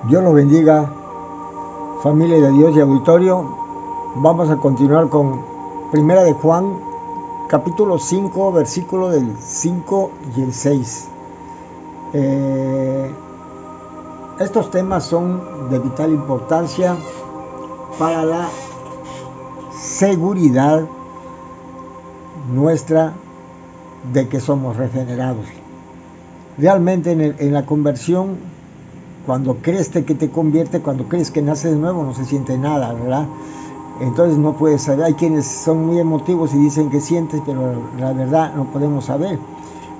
Dios los bendiga, familia de Dios y auditorio. Vamos a continuar con Primera de Juan, capítulo 5, versículo del 5 y el 6. Estos temas son de vital importancia para la seguridad nuestra de que somos regenerados. Realmente en la conversión, cuando crees que te convierte, cuando crees que nace de nuevo, no se siente nada, ¿verdad? Entonces no puedes saber. Hay quienes son muy emotivos y dicen que sientes, pero la verdad no podemos saber.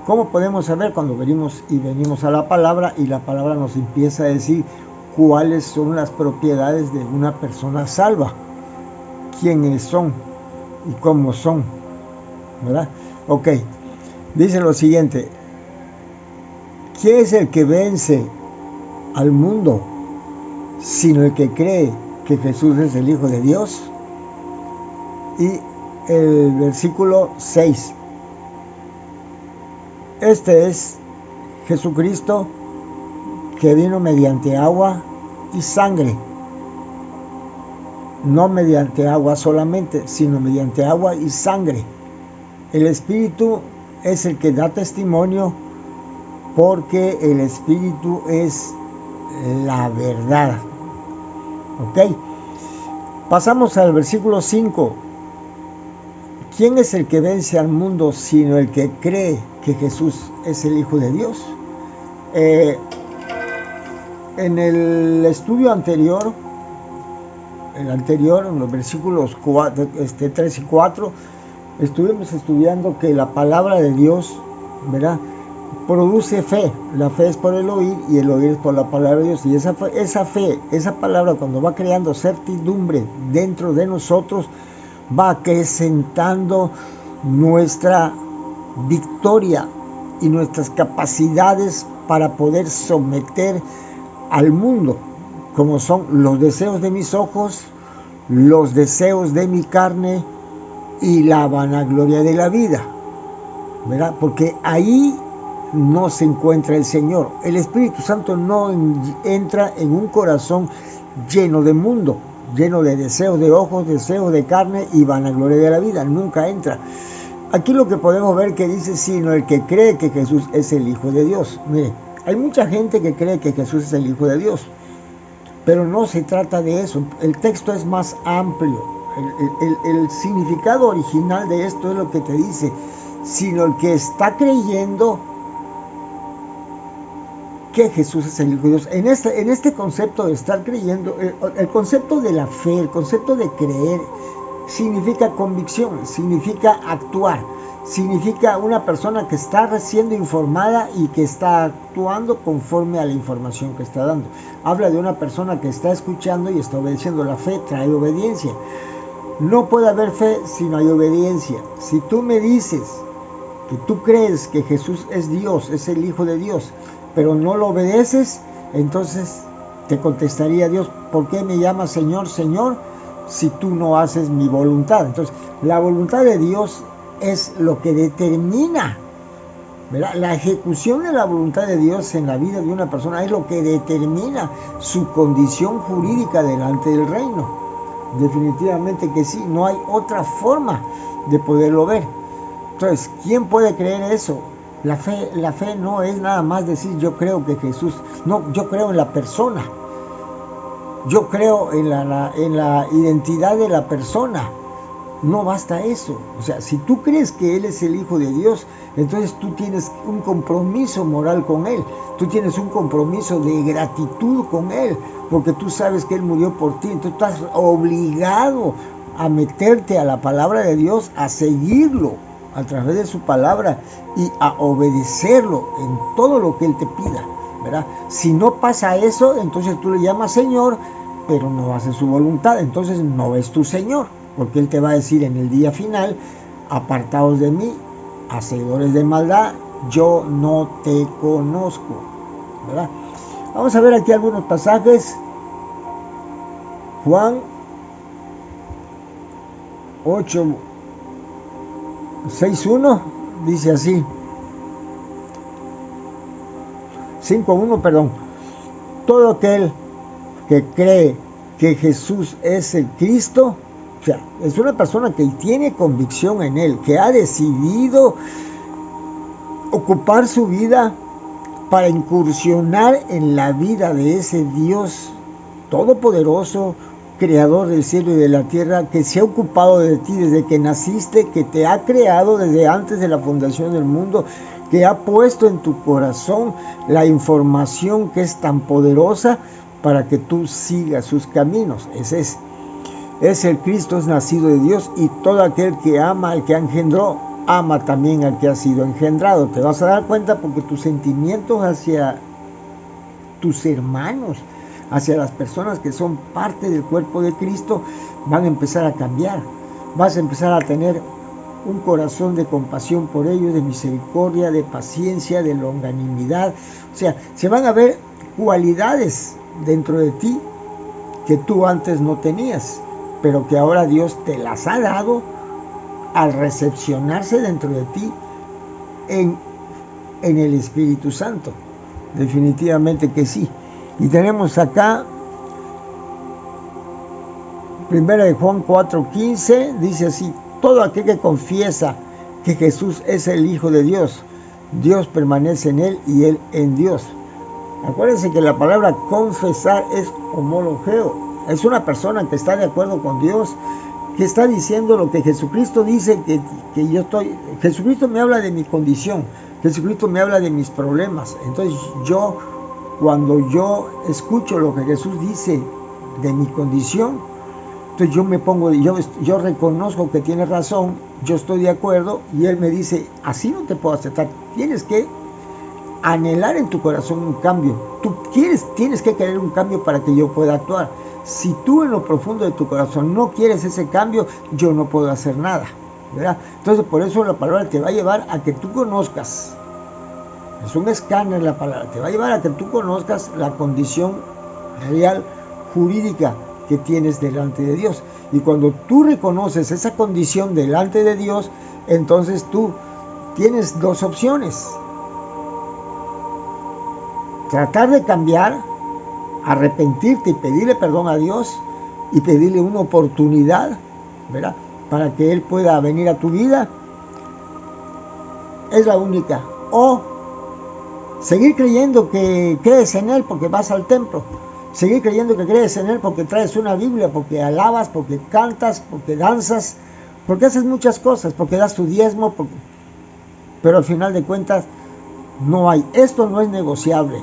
¿Cómo podemos saber? Cuando venimos a la palabra y la palabra nos empieza a decir cuáles son las propiedades de una persona salva, quiénes son y cómo son, ¿verdad? Ok, dice lo siguiente: ¿quién es el que vence al mundo sino el que cree que Jesús es el Hijo de Dios? Y el versículo 6: este es Jesucristo, que vino mediante agua y sangre, no mediante agua solamente, sino mediante agua y sangre. El Espíritu es el que da testimonio, porque el Espíritu es la verdad. Ok, pasamos al versículo 5. ¿Quién es el que vence al mundo sino el que cree que Jesús es el Hijo de Dios? En el estudio anterior, en los versículos 3 y 4, estuvimos estudiando que la palabra de Dios, ¿verdad?, produce fe. La fe es por el oír y el oír es por la palabra de Dios. Y esa fe, esa palabra, cuando va creando certidumbre dentro de nosotros, va acrecentando nuestra victoria y nuestras capacidades para poder someter al mundo, como son los deseos de mis ojos, los deseos de mi carne y la vanagloria de la vida, ¿verdad? Porque ahí no se encuentra el Señor. El Espíritu Santo no entra en un corazón lleno de mundo, lleno de deseos de ojos, deseos de carne y vanagloria de la vida. Nunca entra. Aquí lo que podemos ver que dice, sino el que cree que Jesús es el Hijo de Dios. Mire, hay mucha gente que cree que Jesús es el Hijo de Dios, pero no se trata de eso. El texto es más amplio. El significado original de esto es lo que te dice, sino el que está creyendo que Jesús es el Hijo de Dios. En este concepto de estar creyendo, el concepto de la fe, el concepto de creer, significa convicción, significa actuar, significa una persona que está siendo informada y que está actuando conforme a la información que está dando. Habla de una persona que está escuchando y está obedeciendo. La fe trae obediencia. No puede haber fe si no hay obediencia. Si tú me dices que tú crees que Jesús es Dios, es el Hijo de Dios, pero no lo obedeces, entonces te contestaría Dios: ¿por qué me llamas Señor, Señor, si tú no haces mi voluntad? Entonces, la voluntad de Dios es lo que determina, ¿verdad? La ejecución de la voluntad de Dios en la vida de una persona es lo que determina su condición jurídica delante del reino. Definitivamente que sí, no hay otra forma de poderlo ver. Entonces, ¿quién puede creer eso? La fe no es nada más decir yo creo que Jesús, no, yo creo en la persona, yo creo en la identidad de la persona. No basta eso. O sea, si tú crees que Él es el Hijo de Dios, entonces tú tienes un compromiso moral con Él, tú tienes un compromiso de gratitud con Él, porque tú sabes que Él murió por ti. Entonces tú estás obligado a meterte a la palabra de Dios, a seguirlo a través de su palabra y a obedecerlo en todo lo que Él te pida, ¿verdad? Si no pasa eso, entonces tú le llamas Señor, pero no haces su voluntad. Entonces no es tu Señor, porque Él te va a decir en el día final: apartaos de mí, hacedores de maldad, yo no te conozco, ¿verdad? Vamos a ver aquí algunos pasajes. Juan 8, 6.1 dice así, 5.1, perdón: todo aquel que cree que Jesús es el Cristo, o sea, es una persona que tiene convicción en Él, que ha decidido ocupar su vida para incursionar en la vida de ese Dios todopoderoso, creador del cielo y de la tierra, que se ha ocupado de ti desde que naciste, que te ha creado desde antes de la fundación del mundo, que ha puesto en tu corazón la información que es tan poderosa para que tú sigas sus caminos. Ese es el Cristo, es nacido de Dios, y todo aquel que ama al que engendró, ama también al que ha sido engendrado. Te vas a dar cuenta porque tus sentimientos hacia tus hermanos, hacia las personas que son parte del cuerpo de Cristo, van a empezar a cambiar. Vas a empezar a tener un corazón de compasión por ellos, de misericordia, de paciencia, de longanimidad. O sea, se van a ver cualidades dentro de ti que tú antes no tenías, pero que ahora Dios te las ha dado al recepcionarse dentro de ti en el Espíritu Santo. Definitivamente que sí. Y tenemos acá 1 Juan 4:15, dice así: todo aquel que confiesa que Jesús es el Hijo de Dios, Dios permanece en él y él en Dios. Acuérdense que la palabra confesar es homologeo, es una persona que está de acuerdo con Dios, que está diciendo lo que Jesucristo dice que yo estoy. Jesucristo me habla de mi condición, Jesucristo me habla de mis problemas. Entonces cuando yo escucho lo que Jesús dice de mi condición, entonces yo me pongo, yo reconozco que tiene razón, yo estoy de acuerdo, y Él me dice: así no te puedo aceptar, tienes que anhelar en tu corazón un cambio, tienes que querer un cambio para que yo pueda actuar. Si tú en lo profundo de tu corazón no quieres ese cambio, yo no puedo hacer nada, ¿verdad? Entonces por eso la palabra te va a llevar a que tú conozcas, es un escáner la palabra, te va a llevar a que tú conozcas la condición real, jurídica que tienes delante de Dios. Y cuando tú reconoces esa condición delante de Dios, entonces tú tienes dos opciones: tratar de cambiar, arrepentirte y pedirle perdón a Dios y pedirle una oportunidad, ¿verdad?, para que Él pueda venir a tu vida. Es la única. O seguir creyendo que crees en Él porque vas al templo, seguir creyendo que crees en Él porque traes una Biblia, porque alabas, porque cantas, porque danzas, porque haces muchas cosas, porque das tu diezmo, pero al final de cuentas no hay. Esto no es negociable.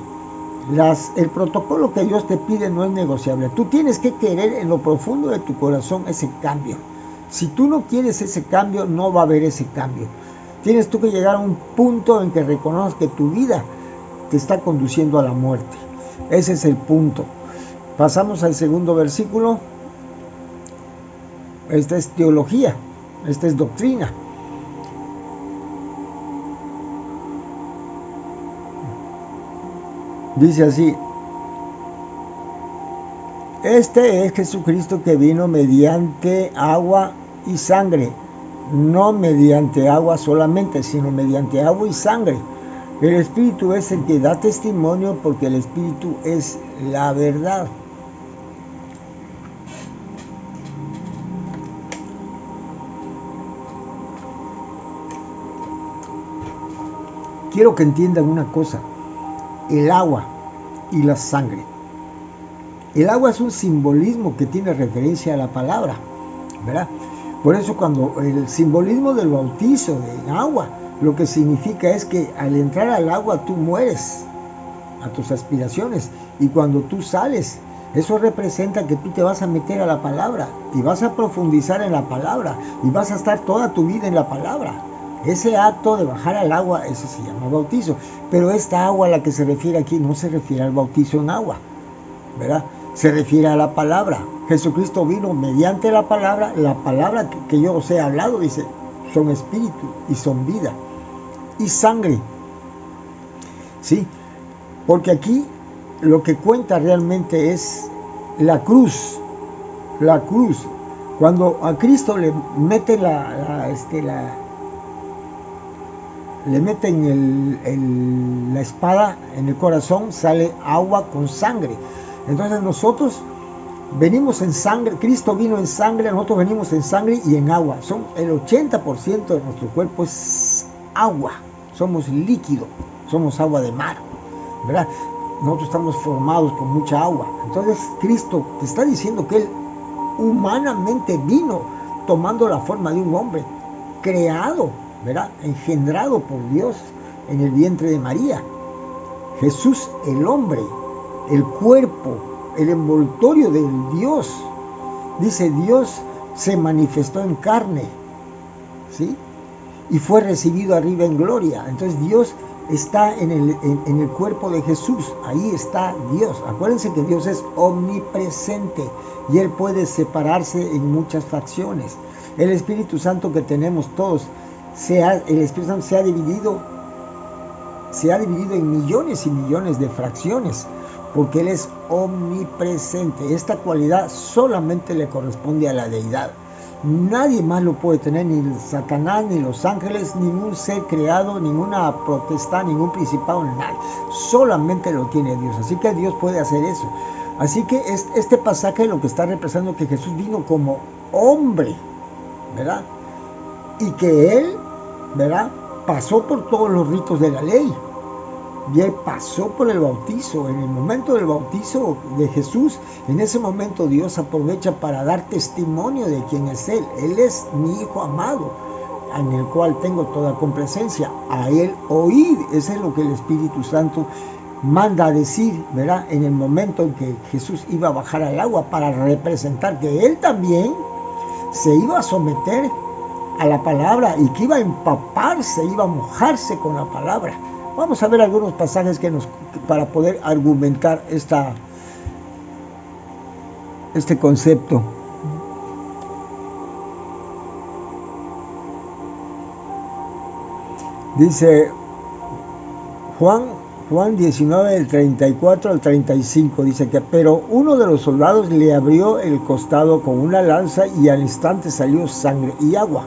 El protocolo que Dios te pide no es negociable. Tú tienes que querer en lo profundo de tu corazón ese cambio. Si tú no quieres ese cambio, no va a haber ese cambio. Tienes tú que llegar a un punto en que reconozcas que tu vida te está conduciendo a la muerte. Ese es el punto. Pasamos al segundo versículo. Esta es teología, esta es doctrina. Dice así: este es Jesucristo que vino mediante agua y sangre, no mediante agua solamente, sino mediante agua y sangre. El Espíritu es el que da testimonio, porque el Espíritu es la verdad. Quiero que entiendan una cosa: el agua y la sangre. El agua es un simbolismo que tiene referencia a la palabra, ¿verdad? Por eso cuando el simbolismo del bautizo de agua, lo que significa es que al entrar al agua tú mueres a tus aspiraciones, y cuando tú sales, eso representa que tú te vas a meter a la palabra y vas a profundizar en la palabra y vas a estar toda tu vida en la palabra. Ese acto de bajar al agua, eso se llama bautizo. Pero esta agua a la que se refiere aquí no se refiere al bautizo en agua, ¿verdad? Se refiere a la palabra. Jesucristo vino mediante la palabra que yo os he hablado, dice, son espíritu y son vida. Y sangre, ¿sí? Porque aquí lo que cuenta realmente es la cruz. La cruz. Cuando a Cristo le mete le meten la espada en el corazón, sale agua con sangre. Entonces nosotros venimos en sangre, Cristo vino en sangre, nosotros venimos en sangre y en agua. El 80% de nuestro cuerpo es agua, somos líquido, somos agua de mar, ¿verdad? Nosotros estamos formados con mucha agua. Entonces Cristo te está diciendo que Él humanamente vino tomando la forma de un hombre, creado, ¿verdad? Engendrado por Dios en el vientre de María. Jesús, el hombre, el cuerpo, el envoltorio del Dios. Dice, Dios se manifestó en carne, ¿sí? Y fue recibido arriba en gloria. Entonces Dios está en el cuerpo de Jesús. Ahí está Dios. Acuérdense que Dios es omnipresente y Él puede separarse en muchas facciones. El Espíritu Santo que tenemos todos, el Espíritu Santo se ha dividido en millones y millones de fracciones, porque Él es omnipresente. Esta cualidad solamente le corresponde a la deidad. Nadie más lo puede tener, ni Satanás, ni los ángeles, ningún ser creado, ninguna potestad, ningún principado, nada. Solamente lo tiene Dios. Así que Dios puede hacer eso. Así que este pasaje lo que está representando es que Jesús vino como hombre, ¿verdad? Y que Él, ¿verdad?, pasó por todos los ritos de la ley. Y Él pasó por el bautizo. En el momento del bautizo de Jesús, en ese momento Dios aprovecha para dar testimonio de quién es Él. Él es mi Hijo amado, en el cual tengo toda complacencia. A Él oíd. Eso es lo que el Espíritu Santo manda a decir, ¿verdad?, en el momento en que Jesús iba a bajar al agua, para representar que Él también se iba a someter a la palabra y que iba a empaparse, iba a mojarse con la palabra. Vamos a ver algunos pasajes para poder argumentar este concepto. Dice Juan 19, del 34 al 35, dice que, pero uno de los soldados le abrió el costado con una lanza y al instante salió sangre y agua.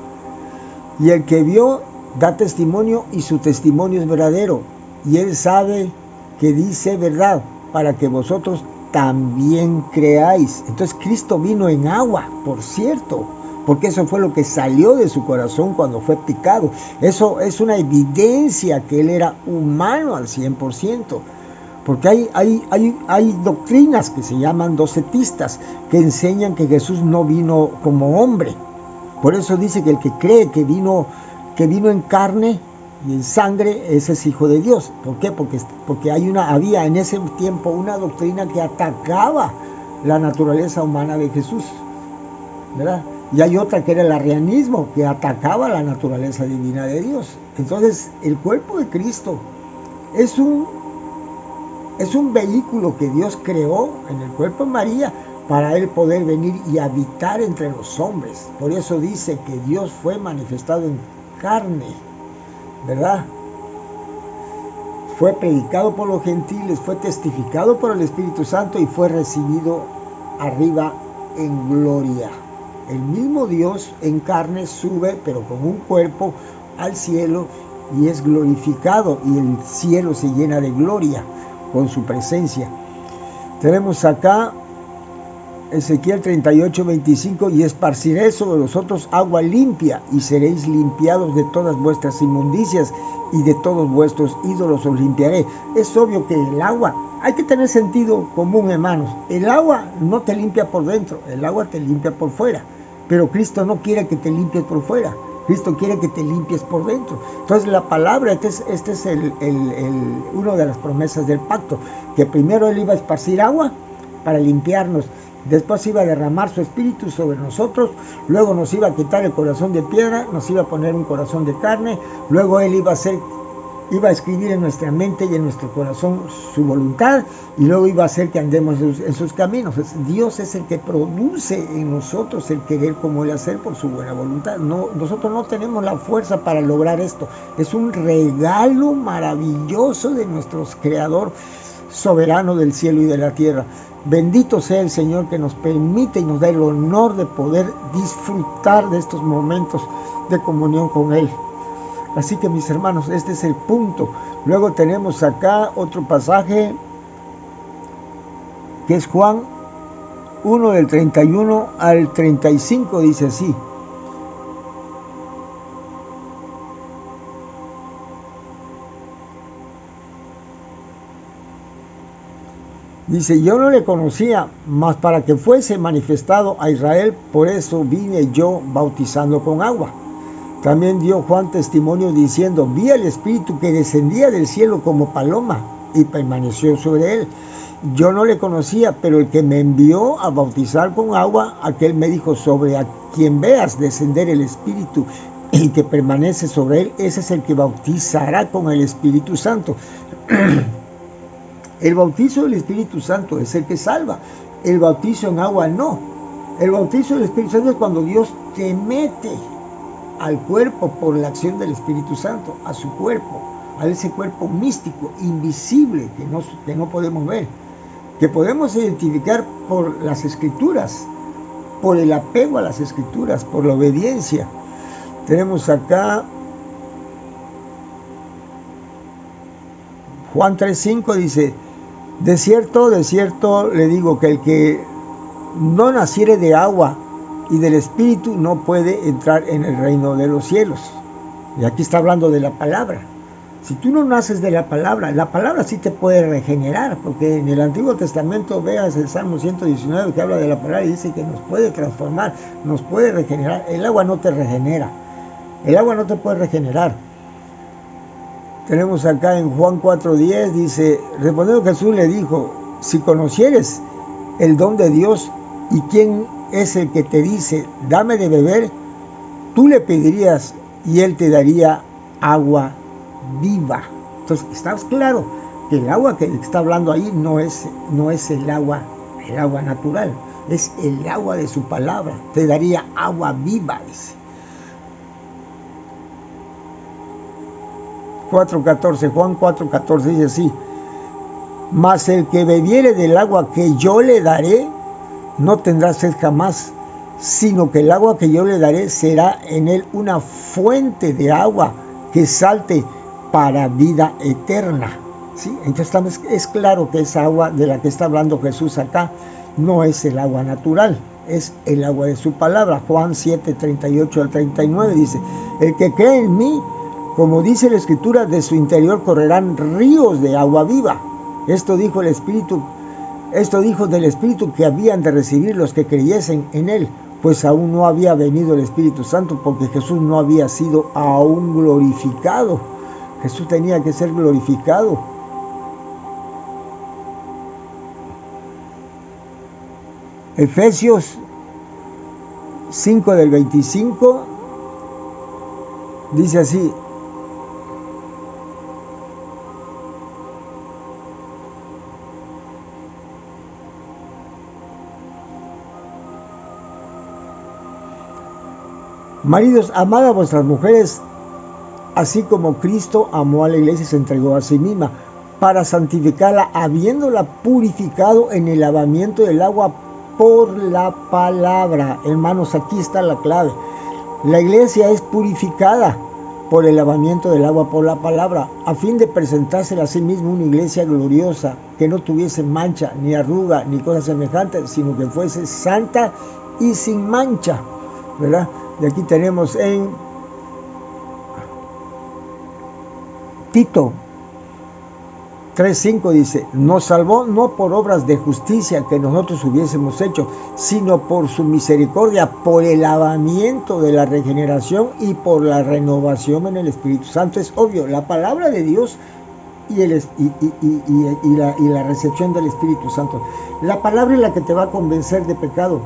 Y el que vio da testimonio y su testimonio es verdadero. Y él sabe que dice verdad, para que vosotros también creáis. Entonces Cristo vino en agua, por cierto, porque eso fue lo que salió de su corazón cuando fue picado. Eso es una evidencia que Él era humano al 100%. Porque hay doctrinas que se llaman docetistas, que enseñan que Jesús no vino como hombre. Por eso dice que el que cree que vino en carne y en sangre, ese es hijo de Dios. ¿Por qué? Porque había en ese tiempo una doctrina que atacaba la naturaleza humana de Jesús, ¿verdad? Y hay otra que era el arrianismo, que atacaba la naturaleza divina de Dios. Entonces, el cuerpo de Cristo es un vehículo que Dios creó en el cuerpo de María para Él poder venir y habitar entre los hombres. Por eso dice que Dios fue manifestado en carne, ¿verdad? Fue predicado por los gentiles, fue testificado por el Espíritu Santo y fue recibido arriba en gloria. El mismo Dios en carne sube, pero con un cuerpo, al cielo y es glorificado, y el cielo se llena de gloria con su presencia. Tenemos acá Ezequiel 38, 25, y esparciré sobre vosotros agua limpia, y seréis limpiados de todas vuestras inmundicias, y de todos vuestros ídolos os limpiaré. Es obvio que el agua, hay que tener sentido común, hermanos. El agua no te limpia por dentro, el agua te limpia por fuera. Pero Cristo no quiere que te limpies por fuera, Cristo quiere que te limpies por dentro. Entonces la palabra, este es una de las promesas del pacto, que primero Él iba a esparcir agua para limpiarnos, después iba a derramar su espíritu sobre nosotros, luego nos iba a quitar el corazón de piedra, nos iba a poner un corazón de carne, luego Él iba a escribir en nuestra mente y en nuestro corazón su voluntad, y luego iba a hacer que andemos en sus caminos. Dios es el que produce en nosotros el querer como el hacer por su buena voluntad. Nosotros no tenemos la fuerza para lograr esto. Es un regalo maravilloso de nuestro Creador soberano del cielo y de la tierra. Bendito sea el Señor que nos permite y nos da el honor de poder disfrutar de estos momentos de comunión con Él. Así que, mis hermanos, este es el punto. Luego tenemos acá otro pasaje que es Juan 1 del 31 al 35, dice así. Dice, yo no le conocía, mas para que fuese manifestado a Israel, por eso vine yo bautizando con agua. También dio Juan testimonio diciendo, vi al Espíritu que descendía del cielo como paloma y permaneció sobre él. Yo no le conocía, pero el que me envió a bautizar con agua, aquel me dijo, sobre a quien veas descender el Espíritu y que permanece sobre él, ese es el que bautizará con el Espíritu Santo. El bautizo del Espíritu Santo es el que salva. El bautizo en agua no. El bautizo del Espíritu Santo es cuando Dios te mete al cuerpo por la acción del Espíritu Santo, a su cuerpo, a ese cuerpo místico, invisible, que no podemos ver, que podemos identificar por las Escrituras, por el apego a las Escrituras, por la obediencia. Tenemos acá Juan 3:5 dice, de cierto le digo que el que no naciere de agua y del Espíritu no puede entrar en el reino de los cielos. Y aquí está hablando de la palabra. Si tú no naces de la palabra sí te puede regenerar, porque en el Antiguo Testamento veas el Salmo 119 que habla de la palabra y dice que nos puede transformar, nos puede regenerar. El agua no te regenera, el agua no te puede regenerar. Tenemos acá en Juan 4:10, dice, respondiendo Jesús le dijo, si conocieres el don de Dios y quién es el que te dice, dame de beber, tú le pedirías y él te daría agua viva. Entonces, está claro que el agua que está hablando ahí no es el agua natural, es el agua de su palabra, te daría agua viva, dice. 4:14, Juan 4:14 dice así, mas el que bebiere del agua que yo le daré, no tendrá sed jamás, sino que el agua que yo le daré será en él una fuente de agua que salte para vida eterna. ¿Sí? Entonces es claro que esa agua de la que está hablando Jesús acá no es el agua natural, es el agua de su palabra. Juan 7:38 al 39 dice, el que cree en mí, como dice la Escritura, de su interior correrán ríos de agua viva. Esto dijo del Espíritu que habían de recibir los que creyesen en él, pues aún no había venido el Espíritu Santo, porque Jesús no había sido aún glorificado. Jesús tenía que ser glorificado. Efesios 5 del 25 dice así, maridos, amad a vuestras mujeres, así como Cristo amó a la iglesia y se entregó a sí misma, para santificarla, habiéndola purificado en el lavamiento del agua por la palabra. Hermanos, aquí está la clave. La iglesia es purificada por el lavamiento del agua por la palabra, a fin de presentársela a sí misma una iglesia gloriosa, que no tuviese mancha, ni arruga, ni cosa semejante, sino que fuese santa y sin mancha, ¿verdad? Y aquí tenemos en Tito 3:5 dice, nos salvó no por obras de justicia que nosotros hubiésemos hecho, sino por su misericordia, por el lavamiento de la regeneración y por la renovación en el Espíritu Santo. Es obvio, la palabra de Dios y la recepción del Espíritu Santo. La palabra es la que te va a convencer de pecado,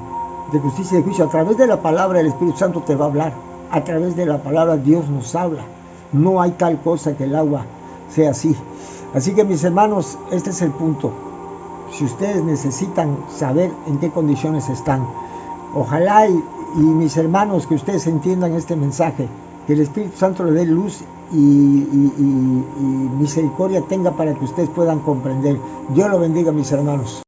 de justicia y de juicio. A través de la palabra el Espíritu Santo te va a hablar. A través de la palabra Dios nos habla. No hay tal cosa que el agua sea así. Así que mis hermanos, este es el punto. Si ustedes necesitan saber en qué condiciones están, ojalá y mis hermanos que ustedes entiendan este mensaje, que el Espíritu Santo le dé luz y misericordia tenga para que ustedes puedan comprender. Dios lo bendiga, mis hermanos.